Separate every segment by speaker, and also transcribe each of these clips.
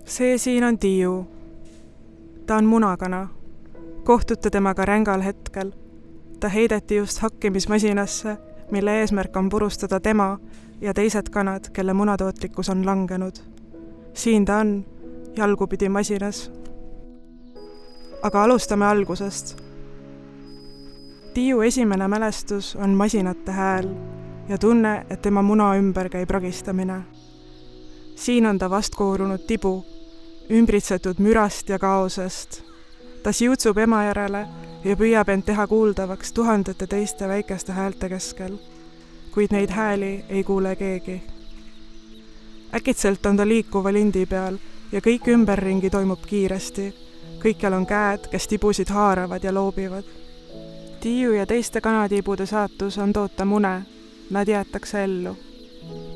Speaker 1: See siin on Tiiu. Ta on munakana. Kohtute temaga rängal hetkel. Ta heideti just hakkimismasinasse, mille eesmärk on purustada tema ja teised kanad, kelle munatootlikkus on langenud. Siin ta on, jalgupidi masinas. Aga alustame algusest. Tiiu esimene mälestus on masinate hääl ja tunne, et tema muna ümber käib ragistamine. Siin on ta vastkoorunud tibu, ümbritsetud mürast ja kaosest. Ta siutsub ema järele ja püüab end teha kuuldavaks tuhandete teiste väikeste häälte keskel, kuid neid hääli ei kuule keegi. Äkitselt on ta liikuva lindi peal ja kõik ümberringi toimub kiiresti. Kõikjal on käed, kes tibusid haaravad ja loobivad. Tiiu ja teiste kanatiibude saatus on toota mune, nad jäetakse ellu.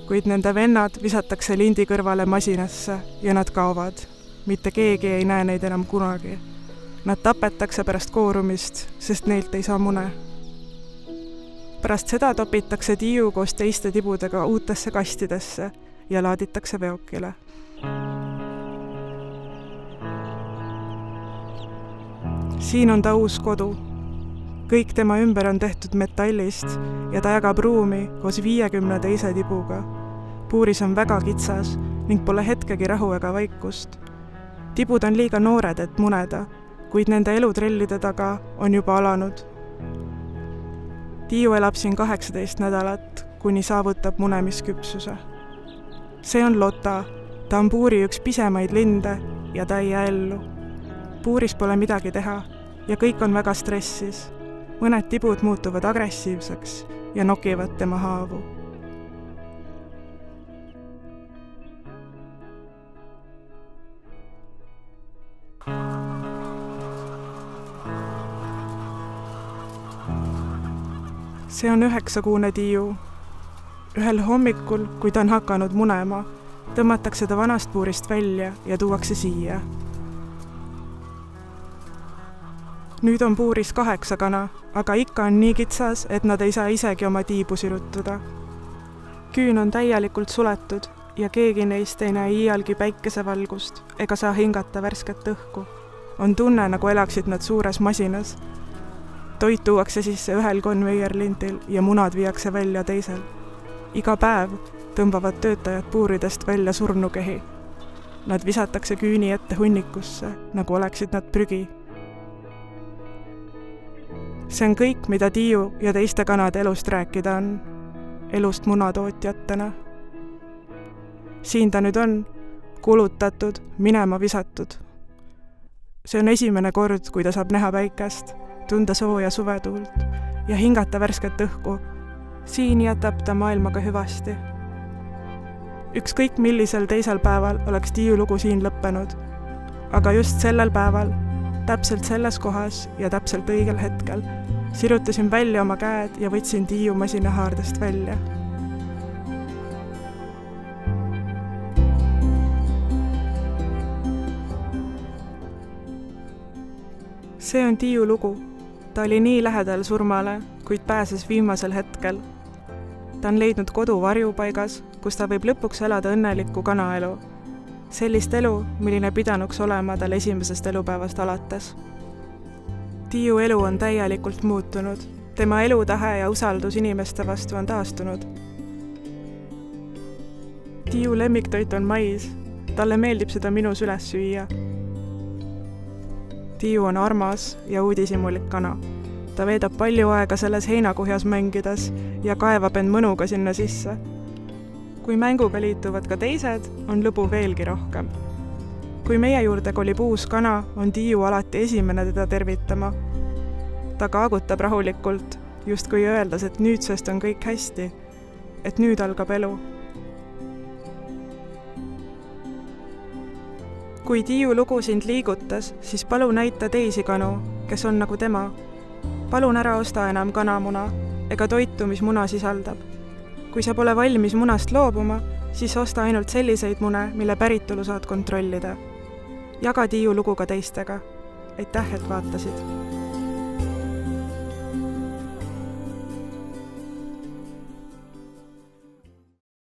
Speaker 1: Kuid nende vennad visatakse lindi kõrvale masinasse ja nad kaovad. Mitte keegi ei näe neid enam kunagi. Nad tapetakse pärast koorumist, sest neilt ei saa mune. Pärast seda topitakse Tiiu koos teiste tibudega uutesse kastidesse ja laaditakse veokile. Siin on ta uus kodu. Kõik tema ümber on tehtud metallist ja ta jagab ruumi koos 50 teise tibuga. Puuris on väga kitsas ning pole hetkegi rahu ega vaikust. Tibud on liiga noored, et muneda, kuid nende elutrellide taga on juba alanud. Tiiu elab siin 18 nädalat, kuni saavutab munemisküpsuse. See on Lotta, ta on puuri üks pisemaid linde ja ta ei jää ellu. Puuris pole midagi teha ja kõik on väga stressis. Mõned tibud muutuvad agressiivseks ja nokivad tema haavu. See on 9-kuune Tiiu. Ühel hommikul, kui ta on hakanud munema, tõmmatakse ta vanast puurist välja ja tuuakse siia. Nüüd on puuris 8 kana, aga ikka on nii kitsas, et nad ei saa isegi oma tiibu sirutada. Küün on täielikult suletud ja keegi neist ei näe iialgi päikesevalgust ega saa hingata värsket õhku. On tunne, nagu elaksid nad suures masinas. Toit tuuakse sisse ühel konveierlindil ja munad viiakse välja teisel. Iga päev tõmbavad töötajad puuridest välja surnukehi. Nad visatakse küüni ette hunnikusse, nagu oleksid nad prügi. See on kõik, mida Tiiu ja teiste kanade elust rääkida on. Elust munatootjatena. Siin ta nüüd on, kulutatud, minema visatud. See on esimene kord, kui ta saab näha päikest, tunda sooja suvetuult ja hingata värsket õhku. Siin jätab ta maailmaga hüvasti. Ükskõik millisel teisel päeval oleks Tiiu lugu siin lõppenud. Aga just sellel päeval, täpselt selles kohas ja täpselt õigel hetkel, sirutasin välja oma käed ja võtsin Tiiu masinahaardest välja. See on Tiiu lugu. Ta oli nii lähedal surmale, kuid pääses viimasel hetkel. Ta on leidnud kodu varjupaigas, kus ta võib lõpuks elada õnnelikku kanaelu. Sellist elu, milline pidanuks olema tal esimesest elupäevast alates. Tiiu elu on täielikult muutunud. Tema elutahe ja usaldus inimeste vastu on taastunud. Tiiu lemmiktoit on mais. Talle meeldib seda minus üles süüa. Tiiu on armas ja uudishimulik kana. Ta veedab palju aega selles heinakuhjas mängides ja kaevab end mõnuga sinna sisse. Kui mänguga liituvad ka teised, on lõbu veelgi rohkem. Kui meie juurde kolib uus kana, on Tiiu alati esimene teda tervitama. Ta kaagutab rahulikult, justkui öeldes, et nüüdsest on kõik hästi, et nüüd algab elu. Kui Tiiu lugu sind liigutas, siis palun näita teisi kanu, kes on nagu tema. Palun ära osta enam kanamuna ega toitu, mis muna sisaldab. Kui sa pole valmis munast loobuma, siis osta ainult selliseid mune, mille päritolu saad kontrollida. Jaga Tiiu lugu ka teistega. Aitäh, et vaatasid!